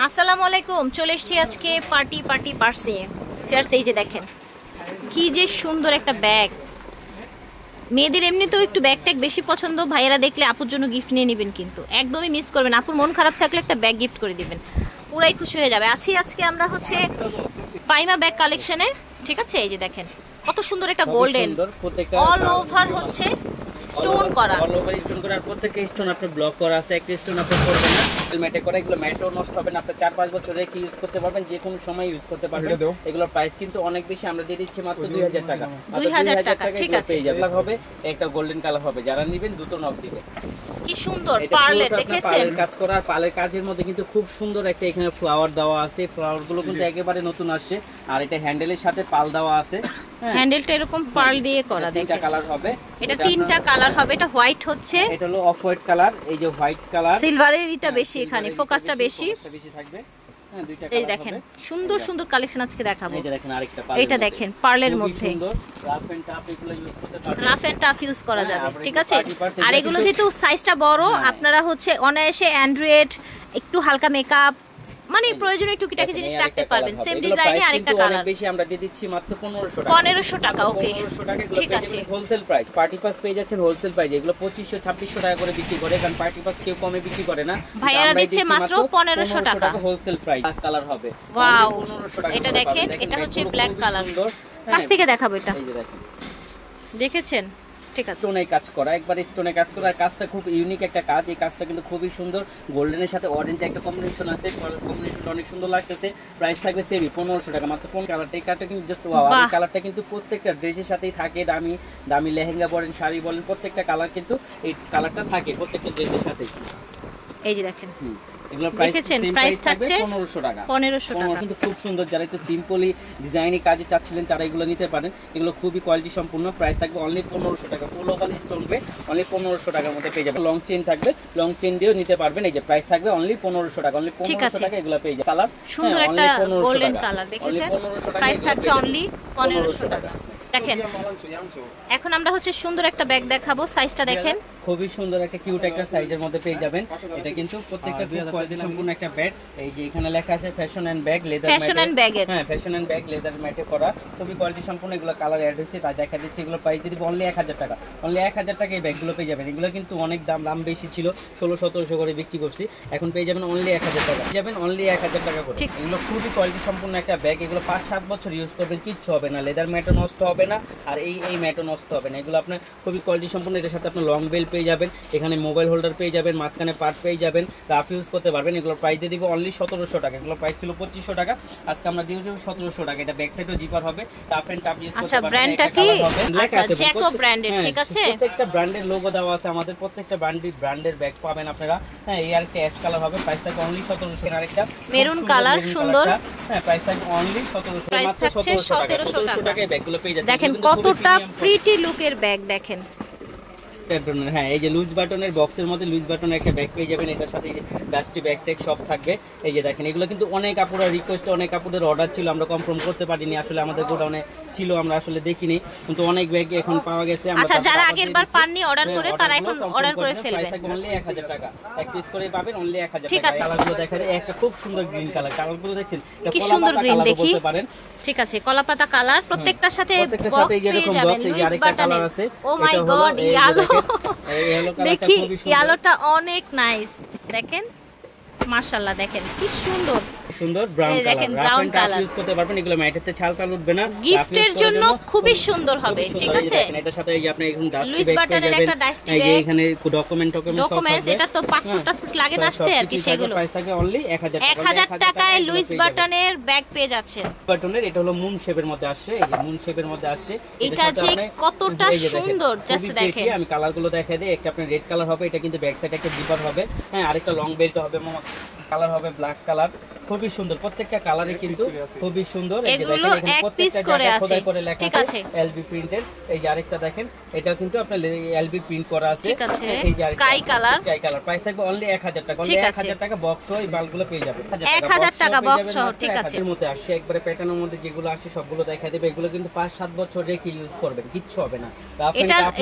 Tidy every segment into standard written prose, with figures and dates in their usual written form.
আসসালামু আলাইকুম, চলে এসেছি আজকে পার্টি পার্সে ফেয়ার্স। এই যে দেখেন কি যে সুন্দর একটা ব্যাগ। মেয়েদের এমনিতেও একটু ব্যাগ ট্যাগ বেশি পছন্দ, ভাইয়েরা দেখলে আপুর জন্য গিফট নিয়ে নেবেন, কিন্তু একদমই মিস করবেন। আপুর মন খারাপ থাকলে একটা ব্যাগ গিফট করে দিবেন, পুরাই খুশি হয়ে যাবে। আজকে আমরা হচ্ছে পাইমা ব্যাগ কালেকশনে, ঠিক আছে? এই যে দেখেন কত সুন্দর একটা গোল্ডেন অল ওভার হচ্ছে স্টোন করা, অল ওভার স্টোন করা। আর প্রত্যেকটা স্টোন আপনার ব্লক করা আছে, একটা স্টোন আপনি করবেন না, ম্যাটে করা। এগুলো ম্যাটও নষ্ট হবে না, আপনি 4-5 বছর রেখে ইউজ করতে পারবেন, যে কোনো সময় ইউজ করতে পারবেন। এগুলোর প্রাইস কিন্তু অনেক বেশি, আমরা দিয়ে দিচ্ছি মাত্র 2000 টাকা। 2000 টাকা, ঠিক আছে। এগুলো হবে একটা গোল্ডেন কালার হবে, যারা নেবেন দুটো নক দিবেন। কি সুন্দর পার্লের, দেখেছেন পার্লের কাজ করা। আর পার্লের কাজের মধ্যে কিন্তু খুব সুন্দর একটা এখানে ফ্লাওয়ার দেওয়া আছে, ফ্লাওয়ার গুলো কিন্তু একেবারে নতুন আসছে। আর এটা হ্যান্ডেলের সাথে পাল দেওয়া আছে, হ্যান্ডেলটা এরকম পার্ল দিয়ে করা। দেখেন তিনটা কালার হবে, এটা তিনটা কালার হবে। এটা হোয়াইট হচ্ছে, এটা হলো অফ হোয়াইট কালার। এই যে হোয়াইট কালার, সিলভারের এটা বেশি, এখানে ফোকাসটা বেশি থাকবে। এই দেখেন সুন্দর সুন্দর কালেকশন আজকে দেখাবো। এই যে দেখেন আরেকটা এটা দেখেন পার্লের মধ্যে রাফ এন্ড টাফ এগুলো ইউজ করতে পারবেন, রাফ এন্ড টাফ ইউজ করা যাবে, ঠিক আছে। আর এগুলো যেহেতু সাইজটা বড়, আপনারা হচ্ছে অনায়াসে অ্যান্ড্রয়েড একটু হালকা মেকআপ মানে প্রয়োজনীয় টুকিটাকি জিনিস রাখতে পারবেন। সেম ডিজাইনে আরেকটা কালার বেশি আমরা দিয়ে দিচ্ছি মাত্র 1500 টাকা। 1500 টাকা, ওকে 1500 টাকা। এগুলো ঠিক আছে, হোলসেল প্রাইস। পার্টি পাস পেয়ে যাচ্ছেন হোলসেল প্রাইস। এগুলো 2500-2600 টাকা করে বিক্রি করে, কারণ পার্টি পাস কেউ কমে বিক্রি করে না। ভাইয়ারা দিচ্ছে মাত্র 1500 টাকা হোলসেল প্রাইস। কালার হবে, ওয়াও 1500 টাকা। এটা দেখেন, এটা হচ্ছে ব্ল্যাক কালার। কাছ থেকে দেখাবো এটা, এই যে দেখেন, দেখেছেন? ঠিক আছে, স্টোনে কাজ করা, একবার স্টোনে কাজ করা। আর কাজটা খুব ইউনিক একটা কাজ। এই কাজটা কিন্তু খুবই সুন্দর। গোল্ডেনের সাথে অরেঞ্জ একটা কম্বিনেশন আছে, কম্বিনেশনটা অনেক সুন্দর লাগতেছে। প্রাইস থাকবে সেমই 1500 টাকা মাত্র। কোন কালারটা? এই কালারটা কিন্তু জাস্ট ওয়াও। এই কালারটা কিন্তু প্রত্যেকটা ড্রেসের সাথেই থাকে, দামি দামি লেহেঙ্গা বলেন, শাড়ি বলেন, প্রত্যেকটা কালার কিন্তু এই কালারটা থাকে প্রত্যেকটা ড্রেসের সাথেই। এই যে দেখেন এগুলো প্রাইস থাকছে 1500 টাকা। 1500 টাকা কিন্তু খুব সুন্দর। যারা একটু সিম্পলি ডিজাইনি কাজে চাচ্ছিলেন তারা এগুলো নিতে পারেন। এগুলো খুবই কোয়ালিটি সম্পূর্ণ। প্রাইস থাকবে অনলি 1500 টাকা। ফুল ওভার স্টোন পে অনলি 1500 টাকার মধ্যে পেয়ে যাবেন। লং চেইন থাকবে, লং চেইন দিয়েও নিতে পারবেন। এই যে প্রাইস থাকবে অনলি 1500 টাকা। অনলি 1500 টাকা এগুলো পেয়ে যাবেন। কালার সুন্দর একটা গোল্ডেন কালার, দেখেছেন? প্রাইস থাকছে অনলি 1500 টাকা। দেখেন এখন আমরা হচ্ছে সুন্দর একটা ব্যাগ দেখাবো, সাইজটা দেখেন খুবই সুন্দর একটা কিউট একটা সাইজের মধ্যে পেয়ে যাবেন। এটা কিন্তু প্রত্যেকটা কোয়ালিটি সম্পূর্ণ একটা ব্যাগ। এই যে এখানে লেখা আছে fashion and bag leather mat, fashion and bag. হ্যাঁ ফ্যাশন এন্ড ব্যাগ লেদার ম্যাটে করা, খুবই কোয়ালিটি সম্পূর্ণ। এগুলো কালার অ্যাড হয়েছে তাই দেখা দিচ্ছে। এগুলো প্রাইস দিয়ে দিব অনলি 1000 টাকা। অনলি 1000 টাকা এই ব্যাগগুলো পেয়ে যাবেন। এগুলো কিন্তু অনেক দাম বেশি ছিল, 1600-1700 করে বিক্রি করছি। এখন পেয়ে যাবেন অনলি 1000 টাকা। পেয়ে যাবেন অনলি 1000 টাকা করে। এগুলো খুবই কোয়ালিটি সম্পূর্ণ একটা ব্যাগ। এগুলো 5-7 বছর ইউজ করবেন, কিচ্ছু হবে না। লেদার ম্যাটও নষ্ট হবে না, আর এই ম্যাটও নষ্ট হবে না। এগুলো আপনার খুবই কোয়ালিটি সম্পূর্ণ। এটার সাথে আপনার লং বেল পেয়ে যাবেন, এখানে মোবাইল হোল্ডার পেয়ে যাবেন, মাঝখানে পার্ট পেয়ে যাবেন, রাফ ইউজ করতে পারবেন। এগুলো প্রাইস দিয়ে দিব অনলি 1700 টাকা। এগুলো প্রাইস ছিল 2500 টাকা, আজকে আমরা দিয়ে দেব 1700 টাকা। এটা ব্যাক সাইডও জিপার হবে, টাফ এন্ড টাফ ইউজ করতে পারবেন। আচ্ছা ব্র্যান্ডটা কি? আচ্ছা জ্যাকো ব্র্যান্ডের, ঠিক আছে। প্রত্যেকটা ব্র্যান্ডের লোগো দেওয়া আছে আমাদের, প্রত্যেকটা ব্র্যান্ডের ব্যাগ পাবেন আপনারা। হ্যাঁ এই আর একটা অ্যাশ কালার হবে, প্রাইস থাকবে অনলি 1700 টাকা। আরেকটা মেরুন কালার সুন্দর, হ্যাঁ প্রাইস থাকবে অনলি 1700 টাকা। মাত্র 1700 টাকা এই ব্যাগগুলো পেয়ে যাচ্ছেন। দেখেন কতটা প্রিটি লুকের ব্যাগ, দেখেন। হ্যাঁ এই যে লুজ বাটনের বক্সের মধ্যে লুজ বাটনের একটা ব্যাগ পেয়ে যাবেন। এটার সাথে ডাস্টি ব্যাগ ট্যাগ সব থাকবে। এই যে দেখেন এগুলো কিন্তু অনেক কাপড়ের রিকোয়েস্ট, অনেক কাপড়ের অর্ডার ছিল, আমরা কনফার্ম করতে পারিনি। আসলে আমাদের গোডাউনে ছিল, আমরা আসলে দেখিনি, কিন্তু অনেক ব্যাগ এখন পাওয়া গেছে। আচ্ছা যারা আগের বার পাননি অর্ডার করে, তারা এখন অর্ডার করে ফেলবেন। অনলি 1000 টাকা এক পিস করে পাবেন, অনলি 1000 টাকা। কালারগুলো দেখা যায়, একটা খুব সুন্দর গ্রিন কালার। কালারগুলো দেখেন কি সুন্দর গ্রিন, দেখি। ঠিক আছে কলাপাতা কালার, প্রত্যেকটার সাথে বক্স পেয়ে যাবেন লুইস বাটনের। ও মাই গড, ইয়েলো দেখি, ইয়েলোটা অনেক নাইস। দেখেন মাশাআল্লাহ, দেখেন কি সুন্দর সুন্দর ব্রাউন কালার ইউজ করতে পারবেন। এগুলো ম্যাটেতে ছাল কাল উঠবে না, গিফটের জন্য খুবই সুন্দর হবে, ঠিক আছে। এটার সাথে এই যে আপনি এখন ডাস্টি লুইস ব্যাগ বাটনের একটা ডাস্টি ব্যাগ, এই এখানে ডকুমেন্টস এটা তো পাসপোর্ট লাগে না আসতে আর কি, সেগুলো প্রাইস থাকে অনলি 1000 টাকা। 1000 টাকায় লুইস বাটনের ব্যাগ পেয়ে যাচ্ছেন। বাটনের এটা হলো মুন শেপের মধ্যে আসছে, এই যে মুন শেপের মধ্যে আসছে। এটা যে কতটা সুন্দর, জাস্ট দেখেন। আমি কালারগুলো দেখাই দিই। একটা আপনার রেড কালার হবে, এটা কিন্তু ব্যাক সাইডে একটা জিপার হবে। হ্যাঁ আরেকটা লং বেল্ট হবে, কালার হবে ব্ল্যাক কালার। খুবই সুন্দর, প্রত্যেকটা কালারে কিন্তু খুবই সুন্দর। এগুলো এক পিস করে আছে, খোদাই করে লেখা ঠিক আছে, এলবি প্রিন্টেড। এই যে আরেকটা দেখেন, এটাও কিন্তু আপনার এলবি প্রিন্ট করা আছে, ঠিক আছে, এই যে স্কাই কালার। প্রাইস থাকবে অনলি 1000 টাকা। অনলি 1000 টাকা বক্স সহ এই বাল্বগুলো পেয়ে যাবেন। 1000 টাকা বক্স সহ, ঠিক আছে। এর মধ্যে আসছে একবারে প্যাটার্নের মধ্যে যেগুলো আসে সবগুলো দেখাই দেবে। এগুলো কিন্তু 5-7 বছর রেখে ইউজ করবেন, কিচ্ছু হবে না।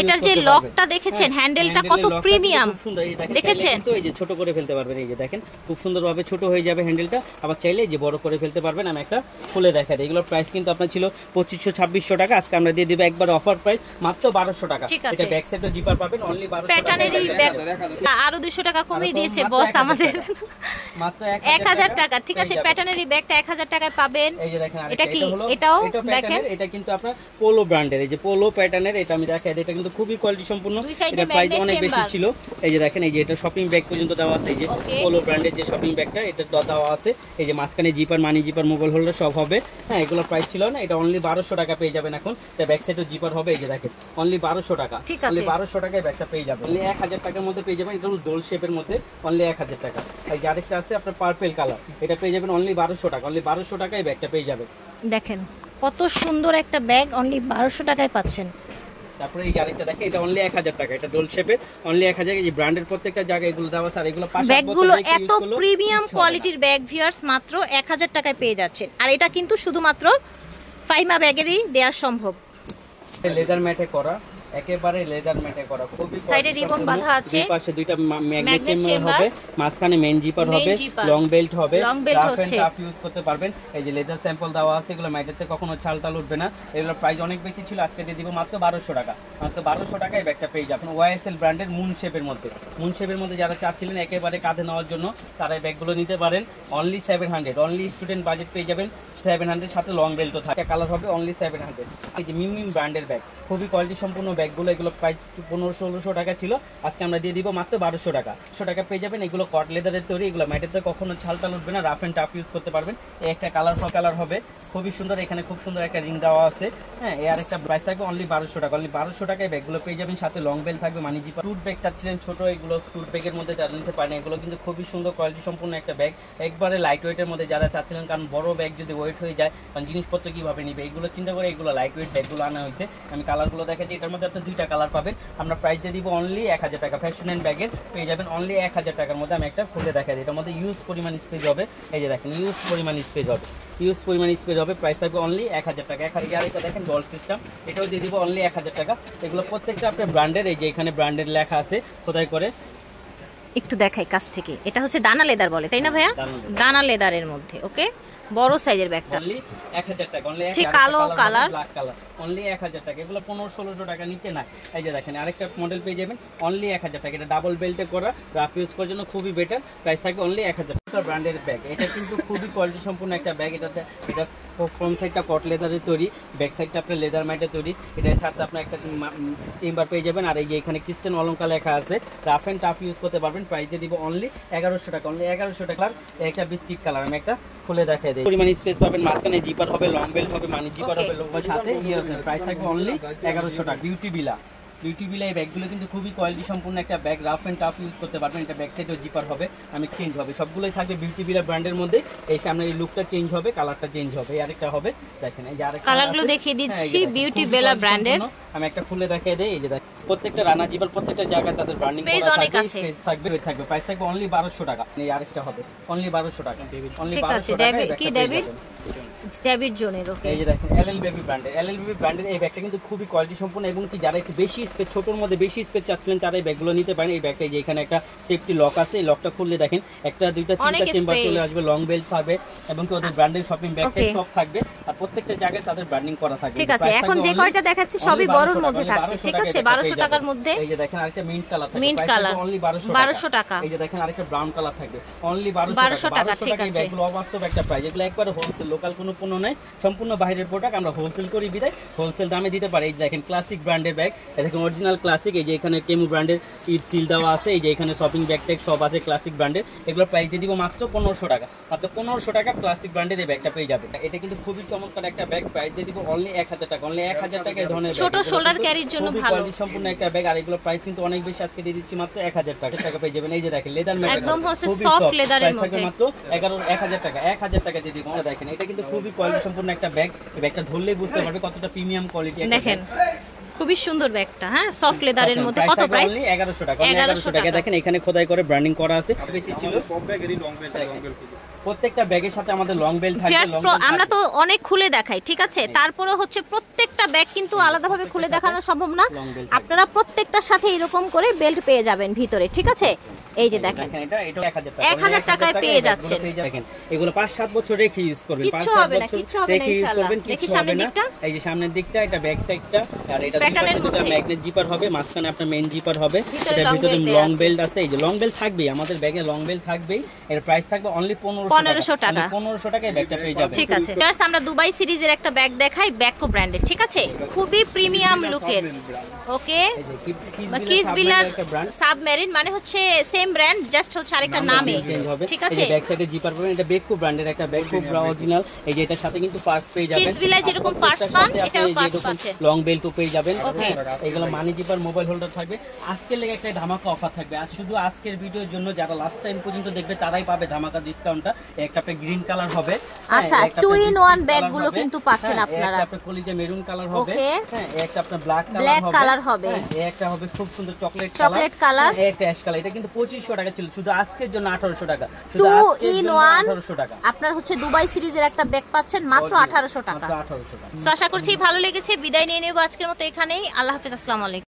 এটার যে লকটা দেখেছেন, হ্যান্ডেলটা কত প্রিমিয়াম, সুন্দর। এই দেখেছেন তো, এই যে ছোট করে ফেলতে পারবেন, এই যে দেখেন খুব সুন্দরভাবে ছোট হয়ে যাবে হ্যান্ডেলটা। আবার চাইলে যে বড় করে ফেলতে পারবেন। আমি একটা খুলে দেখাই দিই। এগুলোর প্রাইস কিন্তু আপনার ছিল 2500-2600 টাকা, আজকে আমরা দিয়ে দিব একবার অফার প্রাইস মাত্র 1200 টাকা। এটা ব্যাক সাইড ও জিপার পাবেন অনলি 1200 টাকা। প্যাটার্নেরই ব্যাক আরো 200 টাকা কমিয়ে দিয়েছে বস আমাদের, মাত্র 1000 টাকা, ঠিক আছে। প্যাটার্নেরই ব্যাগটা 1000 টাকায় পাবেন। এই যে দেখেন, এটা কি, এটাও দেখেন, এটা কিন্তু আপনার পোলো ব্র্যান্ডের, এই যে পোলো প্যাটার্নের, এটা আমি দেখাই দিই। এটা কিন্তু খুবই কোয়ালিটি সম্পূর্ণ, এটা প্রাইস অনেক বেশি ছিল। এই যে দেখেন, এই যে এটা শপিং ব্যাগ পর্যন্ত দেওয়া আছে, এই যে পোলো ব্র্যান্ডের যে শপিং ব্যাগটা, এটা দেওয়া আছে। এই যে মাঝখানে জিপার, মানি জিপার, মোবাইল হোল্ডার সব হবে। হ্যাঁ, এগুলো প্রাইস ছিল না, এটা অনলি 1200 টাকা পেয়ে যাবেন এখন। এটা ব্যাক সাইডও জিপার হবে, এই যে দেখেন অনলি 1200 টাকা। অনলি 1200 টাকায় ব্যাগটা পেয়ে যাবেন। অনলি 1000 টাকার মধ্যে পেয়ে যাবেন। এটা হলো দোল শেপের মধ্যে, অনলি 1000 টাকা। এই যে আরেকটা আছে আপনার পার্পল কালার, এটা পেয়ে যাবেন অনলি 1200 টাকা। অনলি 1200 টাকায় ব্যাগটা পেয়ে যাবেন। দেখেন কত সুন্দর একটা ব্যাগ, অনলি 1200 টাকায় পাচ্ছেন। তারপরে এই আরেকটা দেখেন, এটা অনলি 1000 টাকা। এটা ডোল শেপের, অনলি 1000। এই ব্র্যান্ডের প্রত্যেকটা জায়গায় এগুলো দেওয়া আছে। আর এগুলো 5 বছর ব্যাগগুলো এত প্রিমিয়াম কোয়ালিটির ব্যাগ ভিউয়ার্স মাত্র 1000 টাকায় পেয়ে যাচ্ছেন। আর এটা কিন্তু শুধুমাত্র ফাইমা ব্যাগেরই দেওয়া সম্ভব। লেদার ম্যাটে করা, একেবারে লেদার ম্যাটে করা, খুবই সাইডে রিবন বাঁধা আছে, দুই পাশে দুইটা ম্যাগনেট চেম্বার হবে, মাঝখানে মেইন জিপার হবে, লং বেল্ট হবে, রাফ এন্ড টাফ ইউজ করতে পারবেন। এই যে লেদার স্যাম্পল দেওয়া আছে, এগুলো ম্যাটেতে কখনো ছালটাল উঠবে না। এগুলোর প্রাইস অনেক বেশি ছিল, আজকে দিয়ে দিব মাত্র 1200 টাকা। মাত্র 1200 টাকায় ব্যাগটা পেয়ে যাবেন। ওয়াইএসএল ব্র্যান্ডের মুন শেপের মধ্যে, মুন শেপের মধ্যে যারা চাচ্ছিলেন একেবারে কাঁধে নেওয়ার জন্য, তারা এই ব্যাগগুলো নিতে পারেন। অনলি 700, অনলি স্টুডেন্ট বাজেট পেয়ে যাবেন 700, সাথে লং বেল্টও থাকে, কালার হবে অনলি 700। এই যে মিম ব্র্যান্ডের ব্যাগ, খুবই কোয়ালিটি সম্পূর্ণ ব্যাগগুলো। এগুলো প্রাইস 1500-1600 টাকা ছিল, আজকে আমরা দিয়ে দিব মাত্র 1200 টাকা। 100 টাকা পেয়ে যাবেন। এগুলো কট লেদারের তৈরি, এগুলো ম্যাটেতে কখনো ছালটাল উঠবে না, রাফ এন্ড টাফ ইউজ করতে পারবেন। এই একটা কালার হবে খুবই সুন্দর, এখানে খুব সুন্দর একটা রিং দেওয়া আছে। হ্যাঁ, এর একটা প্রাইস থাকবে অনলি 1200 টাকা। অনলি 1200 টাকায় ব্যাগগুলো পেয়ে যাবেন, সাথে লং বেল্ট থাকবে, মানি জিপার। টুট ব্যাগ চাচ্ছিলেন ছোট, এগুলো টুট ব্যাগের মধ্যে যারা নিতে পারেন। এগুলো কিন্তু খুবই সুন্দর কোয়ালিটি সম্পূর্ণ একটা ব্যাগ, একবারে লাইট ওয়েটের মধ্যে যারা চাচ্ছিলেন, কারণ বড় ব্যাগ যদি ওয়েট হয়ে যায় কারণ জিনিসপত্র কিভাবে নিবে, এগুলো চিন্তা করে এগুলো লাইট ওয়েট ব্যাগগুলো আনা হয়েছে। আমি কালারগুলো দেখাচ্ছি, এটার মধ্যে আপনি দুইটা কালার পাবেন। আমরা প্রাইস দিয়ে দিব অনলি 1000 টাকা। ফ্যাশন এন্ড ব্যাগের পেয়ে যাবেন অনলি 1000 টাকার মধ্যে। আমি একটা খুলে দেখা দিই, এটার মধ্যে ইউজ পরিমাণ স্পেস হবে। এই যে দেখেন, ইউজ পরিমাণ স্পেস হবে, প্রাইস থাকবে অনলি 1000 টাকা। 1000। আর এটা দেখেন ডল সিস্টেম, এটাও দিয়ে দিব অনলি 1000 টাকা। এগুলো প্রত্যেকটা আপনার ব্র্যান্ডের, এই যে এখানে ব্র্যান্ডের লেখা আছে খোদাই করে। একটু দেখাই কাছ থেকে, এটা হচ্ছে দানা লেদার বলে, তাই না ভাইয়া? দানা লেদারের মধ্যে, ওকে, বড় সাইজের ব্যাগটা অনলি 1000 টাকা। অনলি কালো কালার, ব্ল্যাক কালার, অনলি 1000 টাকা। এগুলো 1500-1600 টাকা নিচে না। এই যে দেখেন আরেকটা মডেল পেয়ে যাবেন অনলি 1000 টাকা। এটা ডাবল বেল্টে করা, রাফ ইউজ করার জন্য খুবই বেটার। প্রাইস থাকবে অনলি 1000 টাকা। ব্র্যান্ডের ব্যাগ, এটা কিন্তু খুবই কোয়ালিটি সম্পূর্ণ একটা ব্যাগ। এটা ফ্রন্ট সাইডটা কট লেদারের তৈরি, ব্যাক সাইডটা আপনার লেদার ম্যাটের তৈরি। এটার সাথে আপনার একটা চেম্বার পেয়ে যাবেন। আর এই যে এখানে ক্রিস্টান অলঙ্কার লেখা আছে, রাফ এন্ড টাফ ইউজ করতে পারবেন। প্রাইস দিয়ে দিব অনলি 1100 টাকা। অনলি 1100 টাকা। একটা বিস্কিট কালার, আমি একটা খুলে দেখাই দিই। পরিমাণ স্পেস পাবেন, মাঝখানে জিপার হবে, লং বেল্ট হবে, মানি জিপার হবে, সাথে প্রাইস থাকবে অনলি 1100 টাকা। বিউটি বিলা এই ব্যাগগুলো কিন্তু খুবই কোয়ালিটি সম্পূর্ণ একটা bag, rough and tough use করতে পারবেন। এটা ব্যাক সাইডেও জিপার হবে, আমি চেঞ্জ হবে, সবগুলোই থাকবে বিউটি বিলা ব্র্যান্ডের মধ্যে। এই সামনের এই লুকটা চেঞ্জ হবে, কালারটা চেঞ্জ হবে। এই আরেকটা হবে, দেখেন এই যে আরেকটা কালারগুলো দেখিয়ে দিচ্ছি বিউটি বেলা ব্র্যান্ডের। আমি একটা খুলে দেখিয়ে দেই। এই যে দেখেন প্রত্যেকটা রানা জিপার প্রত্যেকটা জায়গায় তাদের ব্র্যান্ডিং করা থাকবে, স্পেস থাকবে। প্রাইস থাকবে অনলি 1200 টাকা। এই আরেকটা হবে অনলি 1200 টাকা। অনলি 1200 টাকা। কি ডেভিড জোনের, ওকে। এই যে দেখেন এলএলবি ব্র্যান্ডের এই ব্যাগটা কিন্তু খুবই কোয়ালিটি সম্পন্ন, এবং কি যারা একটু বেশি স্পেস, ছোটর মধ্যে বেশি স্পেস চাচ্ছিলেন, তারা এই ব্যাগগুলো নিতে পারেন। এই ব্যাগটা যে এখানে একটা সেফটি লক আছে, এই লকটা খুললে দেখেন একটা দুইটা তিনটা চেম্বার চলে আসবে, লং বেল্ট থাকবে, এবং কি ওদের ব্র্যান্ডের শপিং ব্যাগটাই সব থাকবে। আর প্রত্যেকটা জায়গায় তাদের ব্র্যান্ডিং করা থাকবে। ঠিক আছে, এখন যে কয়টা দেখাচ্ছি সবই বড়র মধ্যে থাকছে, ঠিক আছে, 1200 টাকার মধ্যে। এই যে দেখেন আরেকটা মিন্ট কালার থাকবে, মিন্ট কালার অনলি 1200 টাকা। এই যে দেখেন আরেকটা ব্রাউন কালার থাকবে অনলি 1200 টাকা। ঠিক আছে, এই ব্যাগগুলো অবাস্তব একটা প্রাইস, এগুলো একবারে হোলসেল, লোকাল কোনো পণ্য নাই, সম্পূর্ণ বাইরের প্রোডাক্ট। আমরা হোলসেল করি বিদায় হোলসেল দামে দিতে পারি। এই দেখেন ক্লাসিক ব্র্যান্ডের ব্যাগ, দেখেন অরিজিনাল ক্লাসিক। এই যে এখানে কেমু ব্র্যান্ডের ইট সিল দেওয়া আছে, এই যে এখানে শপিং ব্যাগ ট্যাগ সব আছে ক্লাসিক ব্র্যান্ডের। এগুলো প্রাইস দিয়ে দিব মাত্র 1500 টাকা, মাত্র 1500 টাকা ক্লাসিক ব্র্যান্ডের এই ব্যাগটা পেয়ে যাবে। এটা কিন্তু খুবই চমৎকার একটা ব্যাগ, প্রাইস দিয়ে দিব অনলি 1000 টাকা, অনলি 1000 টাকা। এই ধরনের ছোট শোল্ডার ক্যারির জন্য ভালো কোয়ালিটি সম্পূর্ণ একটা ব্যাগ। আর এগুলো প্রাইস কিন্তু অনেক বেশি, আজকে দিয়ে দিচ্ছি মাত্র 1000 টাকা পেয়ে যাবেন। এই যে দেখেন লেদার ম্যাট, একদম হচ্ছে সফট লেদারের মধ্যে, মাত্র 1000 টাকা, 1000 টাকা দিয়ে দিব। দেখেন এটা কিন্তু খুবই কোয়ালিটি সম্পূর্ণ একটা ব্যাগ, এই ব্যাগটা ধরলেই বুঝতে পারবে কতটা প্রিমিয়াম কোয়ালিটি। দেখেন খুবই সুন্দর ব্যাগটা, হ্যাঁ সফট লেদারের মধ্যে। কত প্রাইস? 1100 টাকা, 1100 টাকা। দেখেন এখানে খোদাই করে ব্র্যান্ডিং করা আছে, বেশি ছিল সব ব্যাগেরই লং বেল্ট, প্রত্যেকটা ব্যাগের সাথে আমাদের লং বেল্ট থাকবে। আমরা তো অনেক খুলে দেখাই, ঠিক আছে, তারপরে হচ্ছে প্রত্যেকটা ব্যাগ কিন্তু আলাদাভাবে খুলে দেখানো সম্ভব না, আপনারা প্রত্যেকটার সাথে এরকম করে বেল্ট পেয়ে যাবেন ভিতরে, ঠিক আছে। এই যে দেখেন এটা 1000 টাকায় পেয়ে যাচ্ছেন। দেখেন এগুলো 5-7 বছর রেখে ইউজ করবেন, কিচ্ছু হবে না, কিচ্ছু হবে না ইনশাআল্লাহ। দেখি সামনের দিকটা, এই যে সামনের দিকটা, এটা ব্যাক সাইডটা, আর এটা দুটো ম্যাগনেট জিপার হবে, মাঝখানে আপনার মেইন জিপার হবে, এটার ভিতরে লং বেল্ট আছে। এই যে লং বেল্ট থাকবেই, আমাদের ব্যাগে লং বেল্ট থাকবেই। এর প্রাইস থাকবে অনলি 1500 টাকা, 1500 টাকায় ব্যাগটা পেয়ে যাবেন, ঠিক আছে। ফার্স্ট আমরা দুবাই সিরিজের একটা ব্যাগ দেখাই, ব্যাকো ব্র্যান্ডের, ঠিক আছে, খুবই প্রিমিয়াম লুকের। ওকে, কিস বিলার সাবমেরিন মানে হচ্ছে সেম ব্র্যান্ড, জাস্ট হচ্ছে আরেকটা নামে, ঠিক আছে। ব্যাক সাইডে জিপার পাবেন, এটা বেকো ব্র্যান্ডের একটা বেকো অরিজিনাল। এই যে এটার সাথে কিন্তু পার্স পেয়ে যাবেন, কিস বিলার যেরকম পার্স পান এটাও পার্স পাচ্ছে, লং বেল্টও পেয়ে যাবেন। এগুলো মানি জিপার, মোবাইল হোল্ডার থাকবে। আজকের লেগে একটা ধামাকা অফার থাকবে, আর শুধু আজকের ভিডিওর জন্য যারা লাস্ট টাইম পর্যন্ত দেখবে তারাই পাবে ধামাকা ডিসকাউন্টটা। একটা আপনার গ্রিন কালার হবে, আচ্ছা 2 in 1 ব্যাগ গুলো কিন্তু পাচ্ছেন আপনারা। একটা আপনার কলিজা মেরুন কালার হবে, হ্যাঁ একটা আপনার ব্ল্যাক কালার হবে, একটা হবে খুব সুন্দর চকলেট কালার, একটা অ্যাশ কালার। এটা কিন্তু 2500 টাকা ছিল, শুধু আজকের জন্য 1800 টাকা, শুধু 2 আজকের in জন্য 1 1800 টাকা। আপনার হচ্ছে দুবাই সিরিজের একটা ব্যাগ পাচ্ছেন মাত্র 1800 টাকা। মাত্র 1800 টাকা। তো আশা করছি ভালো লেগেছে, বিদায় নিয়ে নেব আজকের মতো এখানেই। আল্লাহ হাফেজ, আসসালামু আলাইকুম।